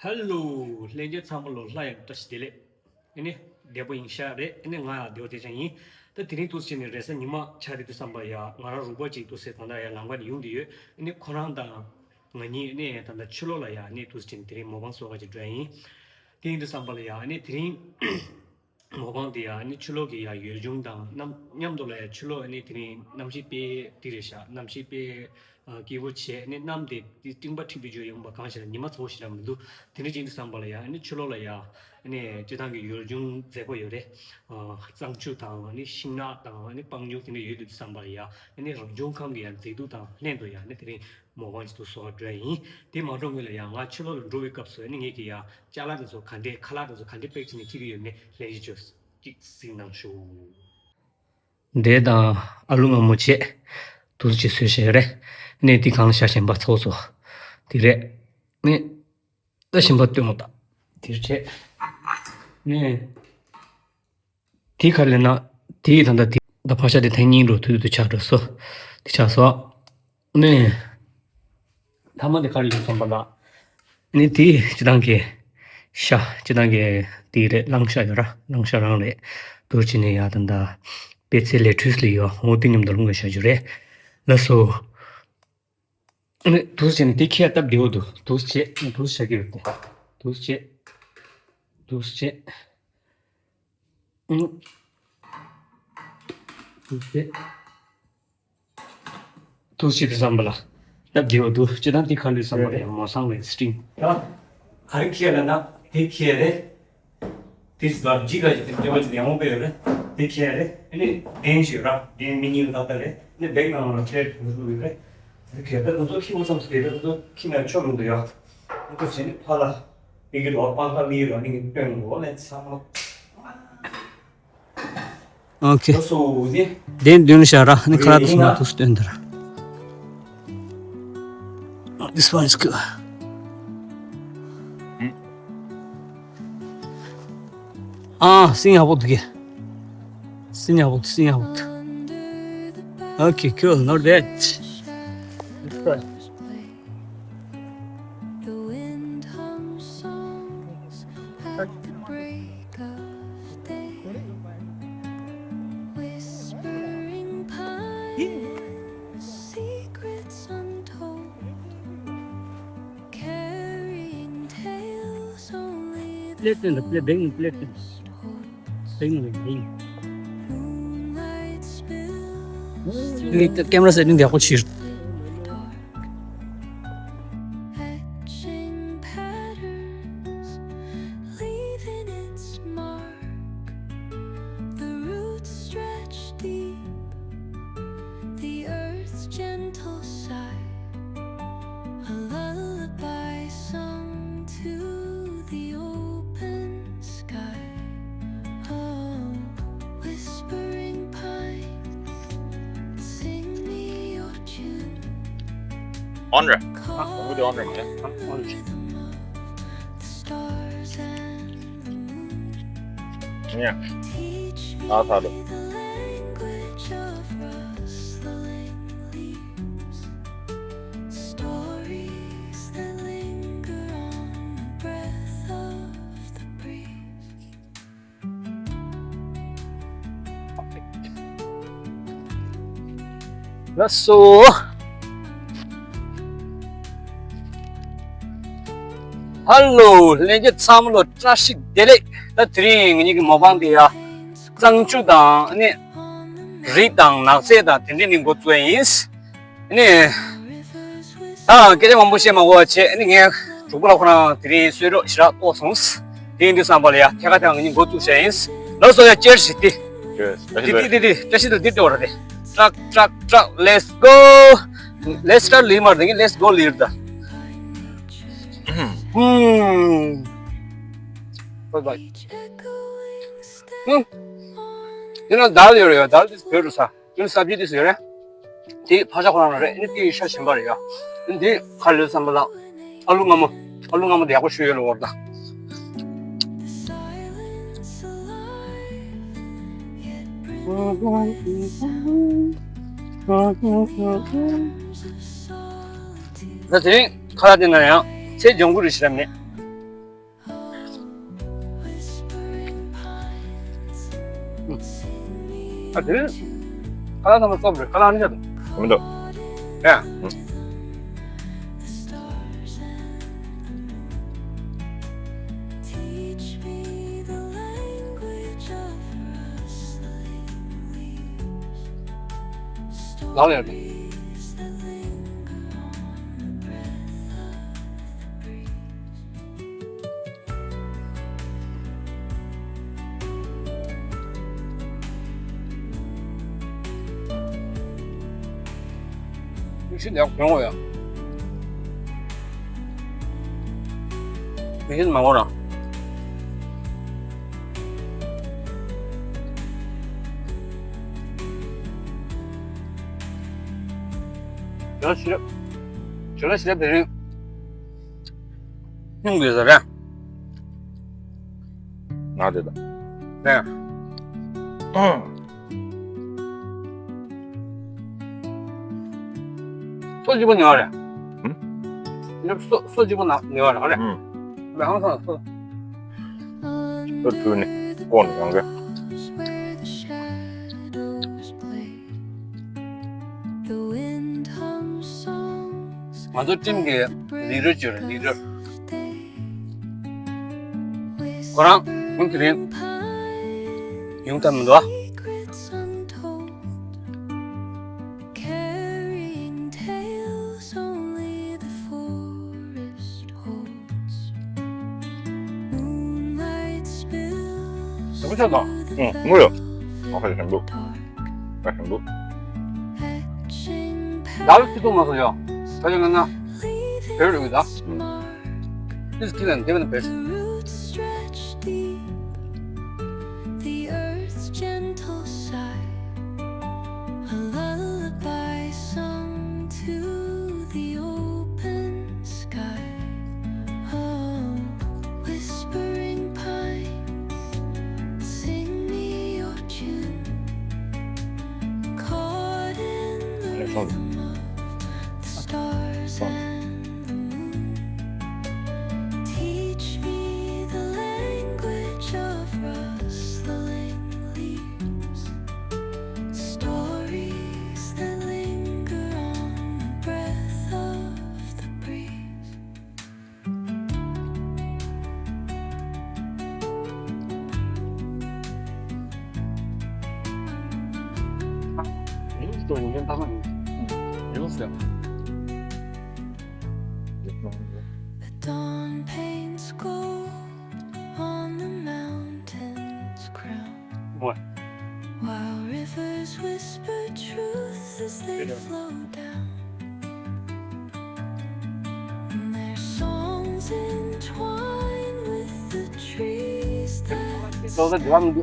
Hello, lenje samlo layak tas dele. Ini debo insha re, ini nga deo te changi. Ta tini tu sini resa nima chari tu samba ya, ngara rupa chi tu se tanda ya langwa ni yung diyo. Ini korang da ngani ini tanda chulo la ya, ini tu sini tini mobang soga chi dwayi. Tini tu samba la ya, ini tini mobang di ya, ini chulo ki ya yu yung dang. Nyamdo la ya chulo ini tini namshi pe tirisha, namshi pe kiwo che, ini namde tingba tibi jo yung ba kaanshi la nima tso shi la mdo. Tini jindu samba la ya, ini chulo la ya, ini jitangi yu yung zeko yore, zangchu tang, ini shingna tang, ini pangyo tini yu du samba la ya, ini rangjong kamgi ya, zidu tang, lendo ya, ini tini mobang jitu soga dwayi. Tini ma rongi la ya, nga chulo la rowe kapso, ini nge ki ya, chala da zo kante, kala da zo kante pek chini kiri yu ne, lenji jo sing nang shu. De da alunga moche, tuzu chi su she re, ne di kaan sha shenpa tso so, di re, ne, da shenpa tuyong da, di re, ne, di ka le na, di tanda di, da pasha di tenyin ro tu cha ro so, di cha so, ne, tama di ka le samba la, ne di jidangi sha, jidangi di re, lang sha yo ra, lang sha rang re, tu chi ne ya tanda, pe tse le tris li yo, o di nyam da lunga sha jo re, la so, 도스체는 디키야 딱 되어도 도스체 도스체기 도스체 도스체 도스체 도스체 삼발라 딱 되어도 지난 디칸리 삼발에 모상의 스트링 야 가르키야나 디키야레 디스바 지가 되어지 양호배래 디키야레 아니 덴시라 덴 미니를 갖다래 근데 백나무는 제일 무서워래 이렇게 해도 키고 삼스게도 키면 처음인데요. 이거 진짜 팔아. 이게 어빠가 미를 아니 병 원래 삼아. 오케이. 소소니. 된 dünsha라. 네 카라도 좀 투스된다. This one is good. 아, 싱하보드게. 싱하보드. Okay, cool. Not bad. Right. The wind hums songs at the break of day, whispering pines, secrets untold, carrying tales only the moonlight spills. The camera setting there, what she's Andre. What do Andre man? Yeah. I'll tell you. That's so. Hello, lenje samlo trashik dele. Ta tring ni mobang dia. Zangchu dang ni ri dang na se da tin ni go zuen ni ke mo she ma wo che ni nge zhu bu la khona tri sui ro shira to song s. Din di sam ba ya, ke ga dang ni go zu shen is. Lo so ya che shi ti. Di, just di do re. Truck, let's go. Let's start limar ding, let's go lead da. Bye. 이런 달려요. 달리스 별로사. 이런 사비디스 요래. 디 파자고나래. 이게 샤신 말이야. 근데 칼려서 한번 얼룩하면 내가 쉬어요 거다. 나중에 가야 되나요? 제 연구를 시작해. 啊，这看到他们说不是，看到人家的，什么的？哎，老点的。你是聊跟我呀？你是蛮我的。这个是别人用的是的，哪里的？对，说几不牛的，你说几不牛的，好的，然后说，这猪呢？过了两个。我都真给离着久了，离着，可能我肯定用这么多。不晓得，没有，我还是全部，买全部。哪有几多嘛？好像，好像那别人有的，你是几人？这边的别是。上的。做你跟他们，有死呀。我。走在地方里。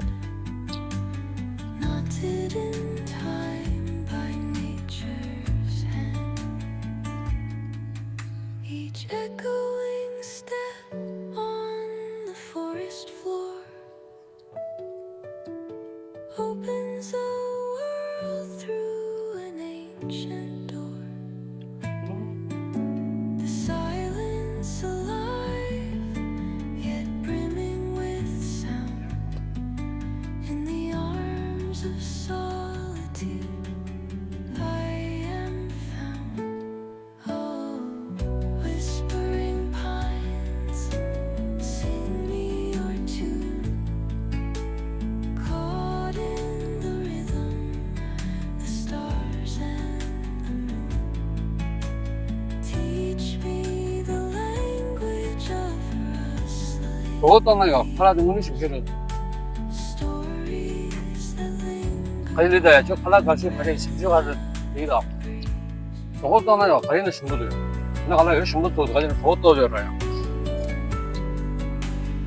저것도 하나 정도는 시켜줘. 가리다 저 하나 가시 가리 심지어 가서 이다. 저것도 하나요. 가리는 친구들. 나 하나 열심히 또 가리는 저것도 줘라요.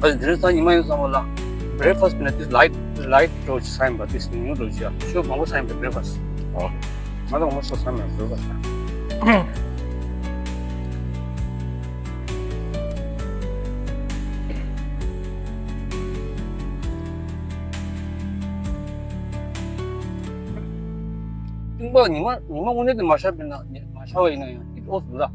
아니 드레스 이마에 삼을라. Breakfast minute is light roach sign but this new roach. Sure 망고 sign breakfast. 맞아 뭐 써 sign breakfast. 뭐你们오늘도 마셔봤나? 마셔있나요? 없습니다.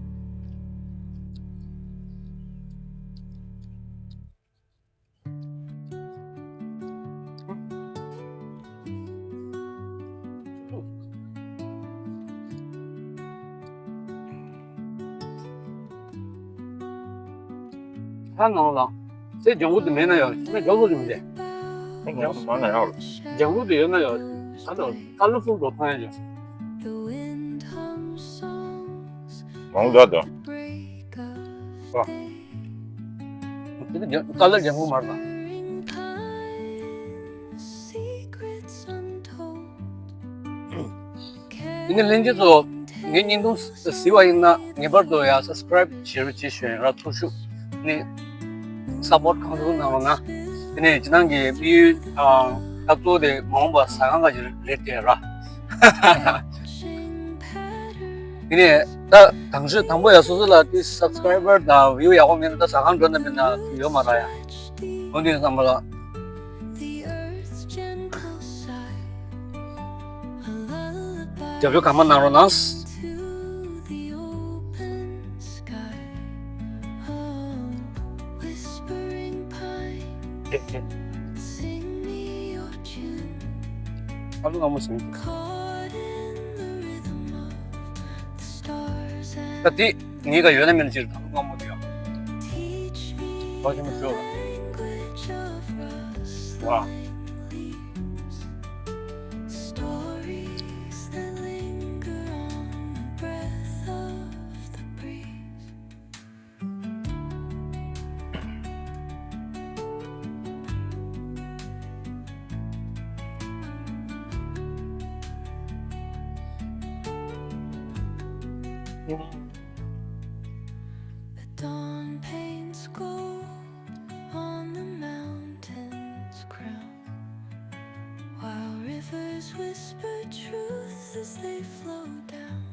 太难了，这景物里面呢有那角度里面的，应该蛮难要的。景物里面呢有，它的风格看上去。蛮多的。哇，这个color景物嘛是吧？应该人家说，你都喜欢那，你不都要 subscribe 去选了图书，你 support 看图那么呢？你只能给比要做的忙吧，3个就是来点了，哈哈。因为当时不要说是了，对 subscriber 的 view 呀，我们的3行转那边的有嘛的呀，问题是什么了？就就看嘛哪了是。他那么神。那第一个月那边就是他们搞么的呀？好久没说了。哇！The dawn paints gold on the mountain's crown, while rivers whisper truth as they flow down,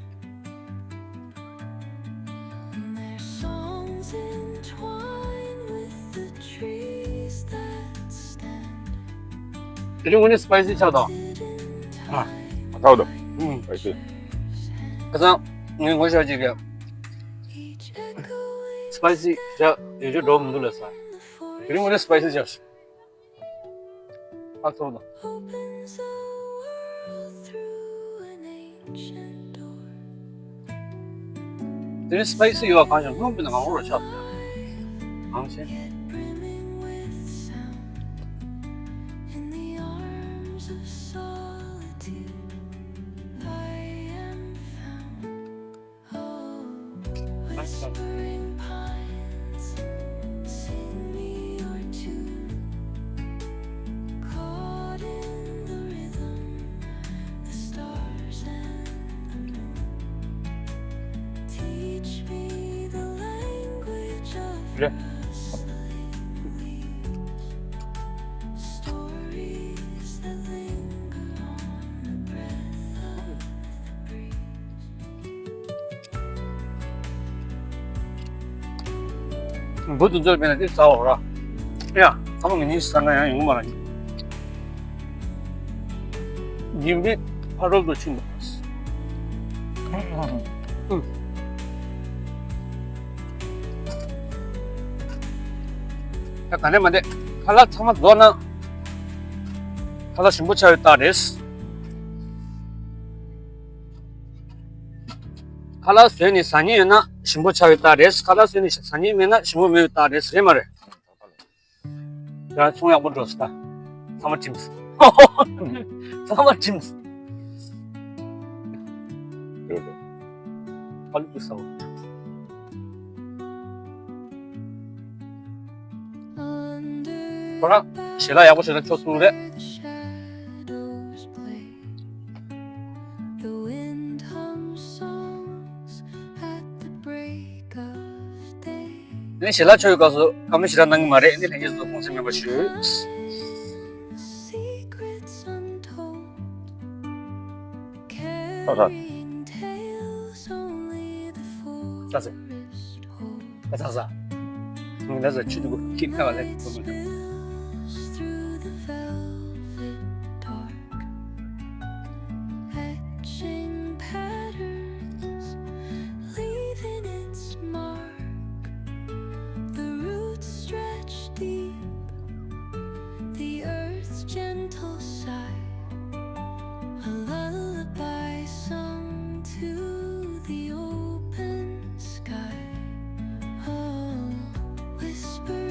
and their songs entwine with the trees that stand. 这种我的 spicy 晓得啊，好的。还是。可是我晓得这个 spicy 叫也就多么多了噻，这种我的 spicy 就是，好做的。这个 spicy 有好像我不能讲我晓得，好些。Whispering pines, sing me your tune. Caught in the rhythm, the stars and the moon. Teach me the language of rustling leaves. Stories that linger on the breath of the breeze. 不是这边的，就找我了。哎呀，他们给你3个人用嘛了，你们他都不清楚。자, 가네만데 칼라 참아 너는 칼라 신부차 있다 레스 칼라 수연이 산이나 신부차 있다 레스 칼라 수연이 산이나 신부메 있다 레스 해 말해. 야, 총약 못 줬다. 사마 짐스. 사마 짐스. 그러게. 빨리 비싸고. 뭐라? 싫어, 야구 싫어, 좋습니다. 네, 싫어, 저기 가서 가면 싫어하는 말에 네, 해서 공부해 보시. 가자. 자세. 자자. 나서 치고 기타가 돼. Gentle sigh, a lullaby sung to the open sky. Oh, whisper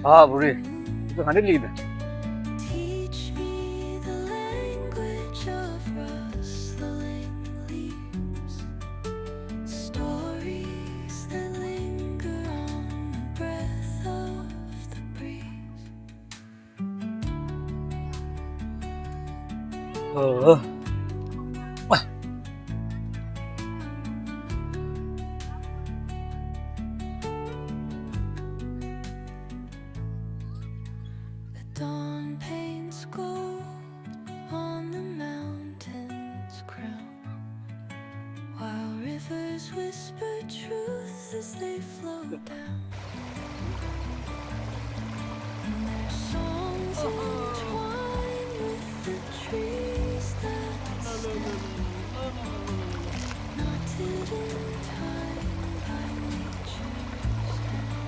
아, 우리 이거 안 들리네. Teach me the language of rustling leaves, stories that linger on the breath of the breeze. The dawn paints gold on the mountain's crown, while rivers whisper truth as they flow down. And their songs entwine with the trees that stand, knotted in time by nature's hand.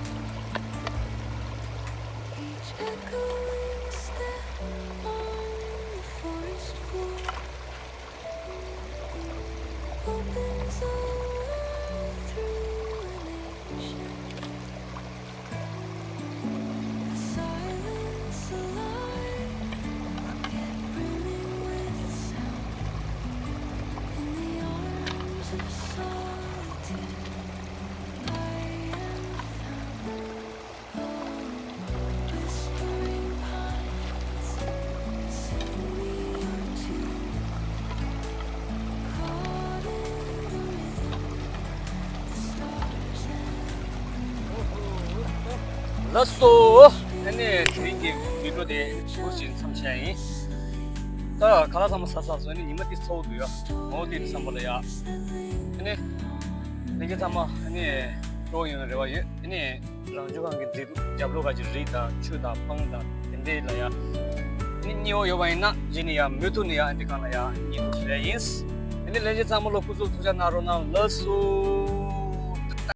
Each echoing step on the forest floor opens a world through an ancient door. The silence alive, yet brimming with sound. In the arms of solitude, I am found. Oh, whispering pines, sing me your tune. Caught in the rhythm, the stars and 라쏘 아니 드링기 비로데 무슨 참샤이 다 가라서 한번 사서 아니 니마티 소도요 어디 삼벌이야 아니 내게 담아 아니 로잉을 해봐요 아니 랑주강게 잡로가지 리다 추다 빵다 근데라야 니요 요바이나 지니야 뮤투니야 안디카나야 니무스레인스 아니 레제 담으로 구조 투자 나로나 라쏘